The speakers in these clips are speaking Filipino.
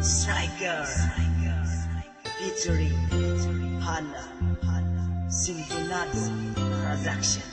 Striker featuring Hana Sintonado Production.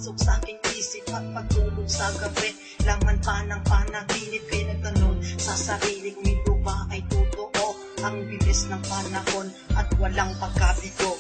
Sa aking isip at pagtulog sa gabi, laman pa ng panaginip kay nagtanong sa sarili kung ito ba ay totoo. Ang bilis ng panahon at walang pagkabigo,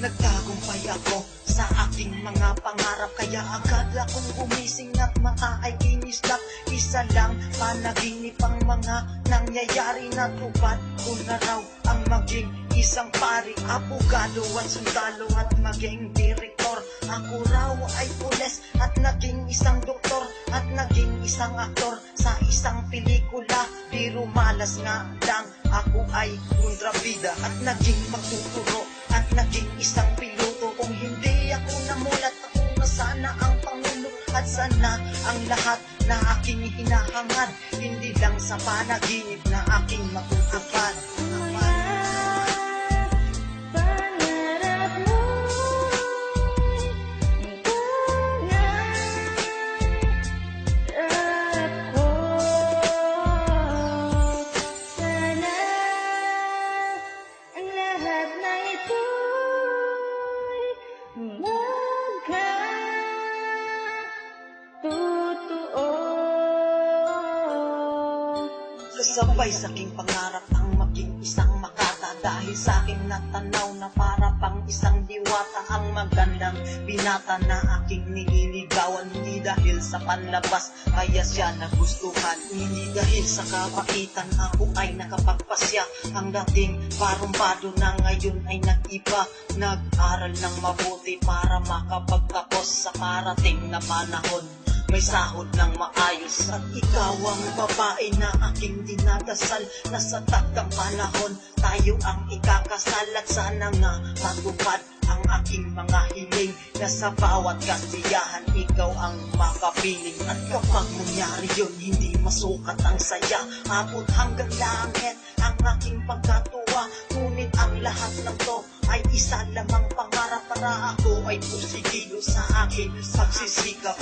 nagtagumpay ako sa aking mga pangarap, kaya agad akong gumising at mata ay kinislap. Isa lang panaginip ang mga nangyayari, na tupad ko na raw ang maging isang pari, abogado at sundalo at maging direktor. Ako raw ay pulis at naging isang doktor at naging isang aktor sa isang pelikula. Pero malas nga lang, ako ay kontrabida at naging magtuturo at naging isang piloto. Kung hindi ako namulat, ako na sana ang pangulo at sana ang lahat na aking hinahangad, hindi lang sa panaginip na aking matutupad. Kasabay sa aking pangarap ang maging isang makata, dahil sa aking natanaw na para pang isang diwata, ang magandang binata na aking nililigawan. Hindi dahil sa panlabas kaya siya nagustuhan, hindi dahil sa kabaitan ako ay nakapagpasya. Ang dating parumbado na ngayon ay nag-iba, nag-aral ng mabuti para makapagtapos sa parating na panahon. May sahod ng maayos at ikaw ang babae na aking dinadasal, na sa takdang panahon tayo ang ikakasal. At sana nga matupad ang aking mga hiling, na sa bawat kasiyahan ikaw ang makapiling. At kapag mangyari yun, hindi masukat ang saya, abot hanggang langit ang aking pagkatuwa. Ngunit ang lahat ng to ay isa lamang pangarap, para ako ay pusigilo sa aking pagsisikap.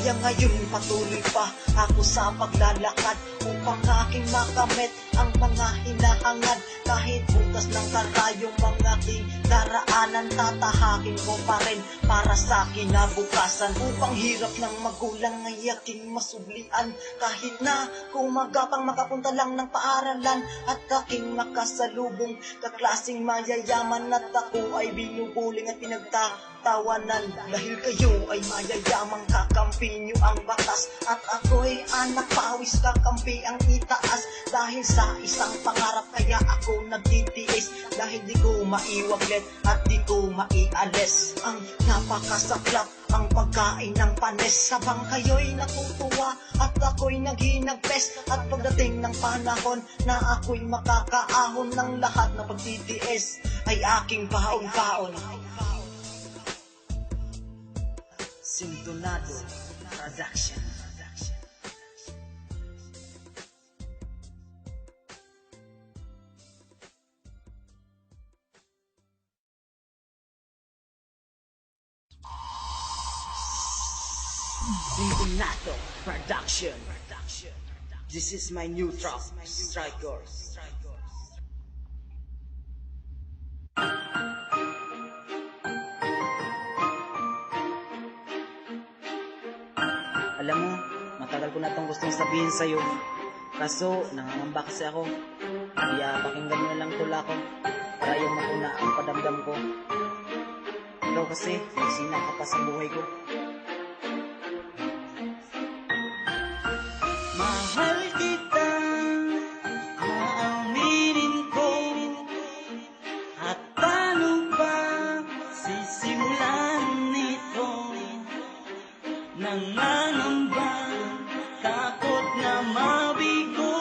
Kaya ngayon patuloy pa ako sa paglalakad upang aking makamit ang mga hinahangad. Kahit butas ng karayong mga aking daraanan, tatahakin ko pa rin para sa kinabukasan. Upang hirap ng magulang ay aking masublian, kahit na kumagapang makapunta lang ng paaralan, at aking makasalubong kaklaseng mayayaman, at ako ay binubuling at pinagtatawanan. Dahil kayo ay mayayamang kakampi nyo ang batas, at ako'y anak pawis kakampi ang itaas. Dahil sa isang pangarap kaya ako nagtitiis, dahil di ko maiwaglit at di ko maialis ang napakasaklap ang pagkain ng panis. Sabang kayo'y natutuwa at ako'y naghinagpes, at pagdating ng panahon na ako'y makakaahon ng lahat ng pagtitiis ay aking baon-baon. Sintonado Production. Sintonado Production. This is my new track, Striker. Alam mo, matagal ko na itong gustong sabihin sa'yo. Kaso, nangangamba kasi ako. Kaya pakinggan mo na lang tula ko para yung makuna ang padamdam ko. Ikaw kasi, isina ka pa sa buhay ko. Mahal kita, aaminin ko. At paano ba sisimulan nito? Nangangamba, takot na mabigo.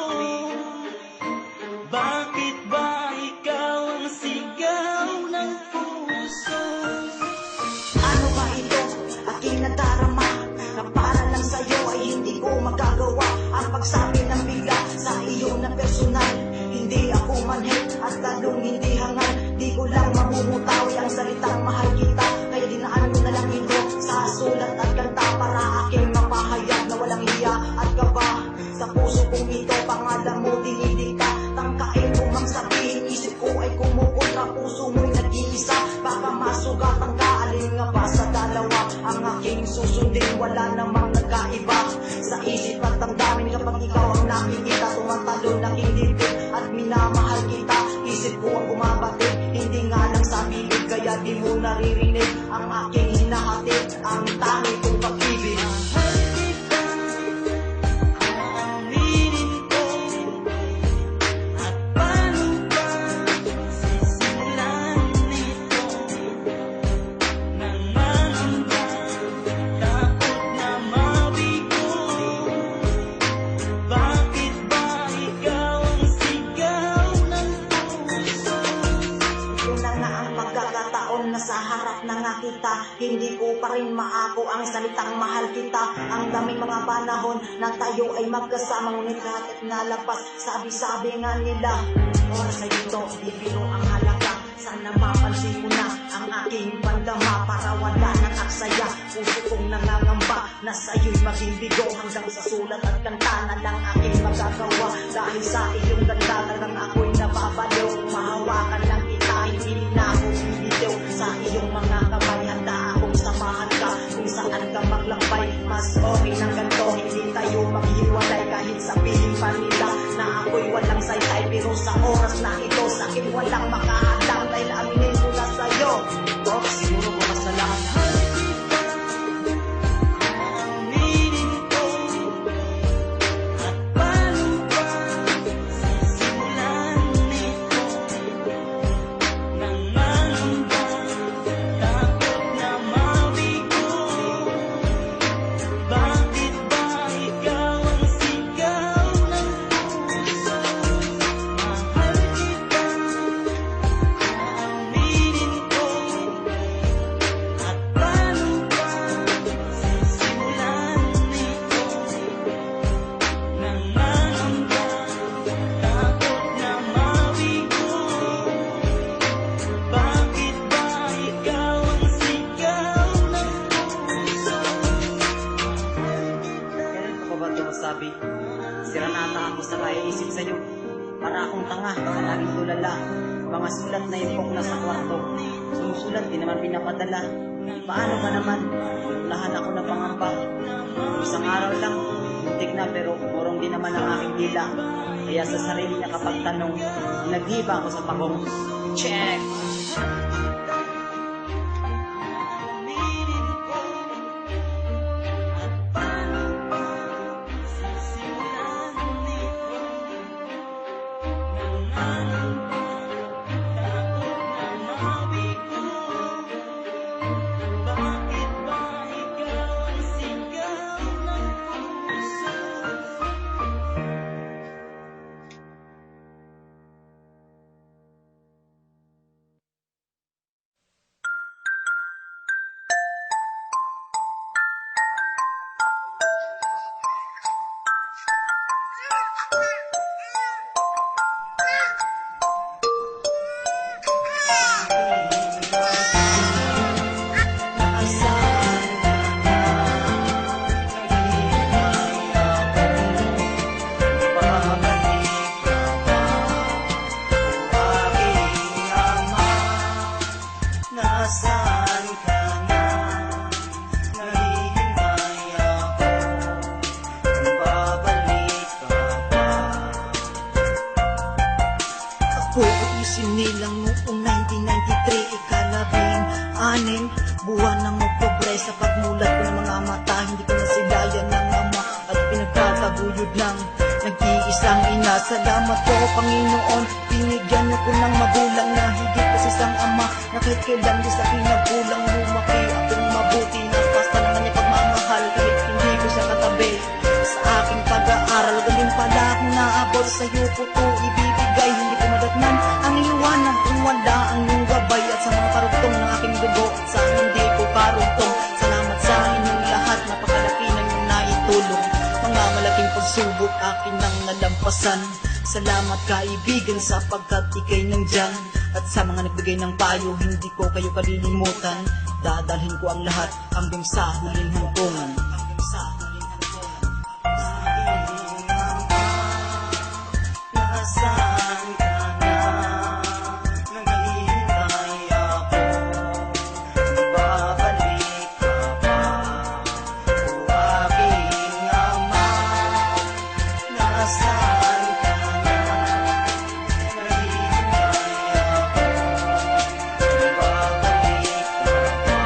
Bakit ba ikaw ang sigaw ng puso? Ano ba ito? Aking nadarama na para lang sa'yo ay hindi ko magagawa ang pagsabi ng bigla sa iyo na personal. Hindi ako manhid at lalong hindi hangal. Di ko lang mamumutawi ang salitang mahal kita. Kaya dinaan ko na lang ito sa sulat at kanta para aking mapahayag na walang hiya at kaba. Sa puso kong ito, pangalan mo dinidikta. Tangkain mo mang sabihin, isip ko ay kumukontra. Puso mo'y nag-iisa, baka masugatan ka. Alin nga ba sa dalawa ang aking susundin? Wala namang nagkaiba sa isip at damdamin. Kapag ikaw ang nakikita, tumatalon ng dibdib at minamahal kita. Isip ko ang bumabatid, hindi nga lang sa bibig. Kaya di mo naririnig ang aking hinahatid, ang tangi kong pag-ibig. Sa harap na nga kita, hindi ko pa rin maako ang salitang mahal kita. Ang daming mga panahon na tayo ay magkasama, ngunit lahat at nalabas. Sabi-sabi nga nila, oras ay ito, di biro ang halaga. Sana mapansin mo na ang aking pandama para wala nang aksaya. Puso kong nangangamba na sa'yo'y maging bigo. Hanggang sa sulat at kanta na lang aking magagawa. Dahil sa iyong ganda talagang ako'y nababaliw. Mahawakan lang kita, hindi na ako bibitiw. Sa iyong mga kamay, handa akong samahan ka kung saan ka maglakbay. Mas okay ng ganito, hindi tayo maghiwalay. Kahit sabihin pa nila na ako'y walang saysay, pero sa oras na ito, sa'kin walang makahadang. Dahil aminin ko na sa'yo, oh, siguro ko kasalanan. Sabi, sira nata ako sa kaiisip sa'yo. Para akong tanga na laging tulala. Mga sulat na impok na sa kwarto. Sumusulat, di naman pinapadala. Paano ba naman? Lahan ako ng pangamba. Isang araw lang, muntik na pero murong din naman ang aking dila. Kaya sa sarili niya kapag tanong, naghiba ako sa pagong. Check! Namulat ko ng mga mata, hindi ko nasilayan ng ama at pinagkakaguyod ng nag-iisang ina. Salamat po Panginoon, binigyan niyo ko ng magulang na higit kasi isang ama na kahit kailan di sa pinagkulang. Lumaki akong mabuti, napasta naman niya pagmamahal kahit hindi ko siya katabi. Sa aking pag-aaral, galing pala akong naabot, sa'yo po to ibibigay. Hindi ko madatnan ang liwanag kung wala ang iyong gabay. At sa mga karugtong ng aking dugo at sa hindi ko karugtong, salamat sa inyong lahat, napakalaki ng iyong naitulong. Mga malaking pagsubok akin nang nalampasan. Salamat kaibigan sapagkat ikay nandyan. At sa mga nagbigay ng payo, hindi ko kayo kalilimutan. Dadalhin ko ang lahat hanggang sa huling hangtungan. Nasaan ka na? Naghihintay ako. Babalik ka ba? O aking ama? Nasaan ka na? Naghihintay ako. Babalik ka ba?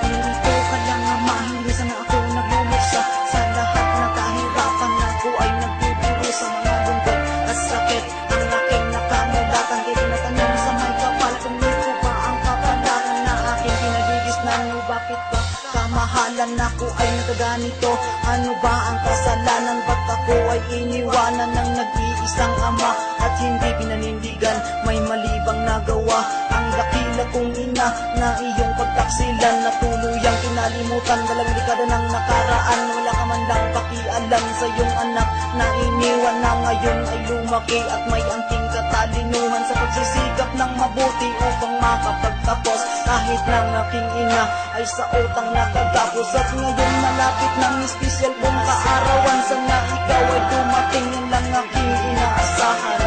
Nilito ka lang ama, hindi sana ako nagluluksa. Sa lahat na kahirapan ako ay nagtuturo sa mga lungkot at sakit. Ang aking nakamulatan, kaya tinatanong sa may kapal kung nito ba ang kapalaran na aking pinaligisnan mo. Bakit ba kamahalan ako ay nagaganito? Ano ba ang kasalanan? Ba't ako ay iniwanan ng nag-iisang ama at hindi pinanindigan? May mali bang nagawa ang dakila kong ina na iyong pagtaksilan na tuluyang kinalimutan? Walang dekada ng nakaraan, wala ka man lang pakialam sa iyong anak na iniwan na ngayon ay lumaki at may angking katalinuhan sa pagsisikap ng mabuti upang makapagtapos. Kahit ng aking ina ay sa utang nakagapos at ngayon malapit ng espesyal kong kaarawan. Sana ikaw ay dumating, yan lang aking inaasahan.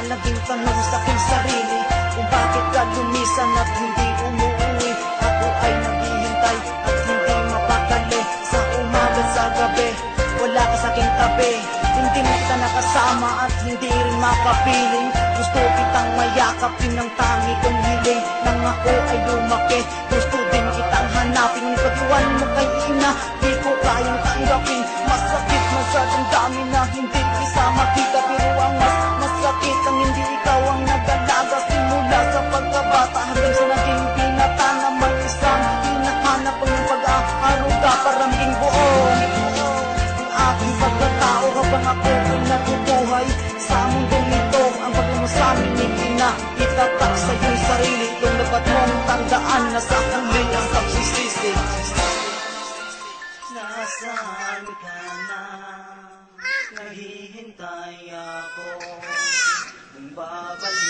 Naging tanong sa aking sarili kung bakit ka lumisan at hindi umuwi. Ako ay naghihintay at hindi mapakali. Sa umaga sa gabi, wala ka sa aking tabi. Hindi mo kita nakasama at hindi rin makapiling. Gusto kitang mayakap, yun ang tangi kong hiling. Nang ako ay lumaki, gusto din kitang hanapin. Ngunit pag-iwan mo kay ina, di ko kayang tanggapin. Masakit masyadong dami na hindi isama kita. Pero ang mas masakit ang hindi ikaw ang nag-alaga simula sa pagkabata hanggang sa naging binata na may isang hinahanap ang iyong pag-aaruga parang maging buo. Ang aking pagkatao habang ako ay natutuhay sa mundong ito, ang pagmamasamin ni ina itatak sa iyong sarili. Kung dapat mong tandaan na sa huli ang pagsisisi. Nasaan ka na? Naghihintay ako. Kung babalik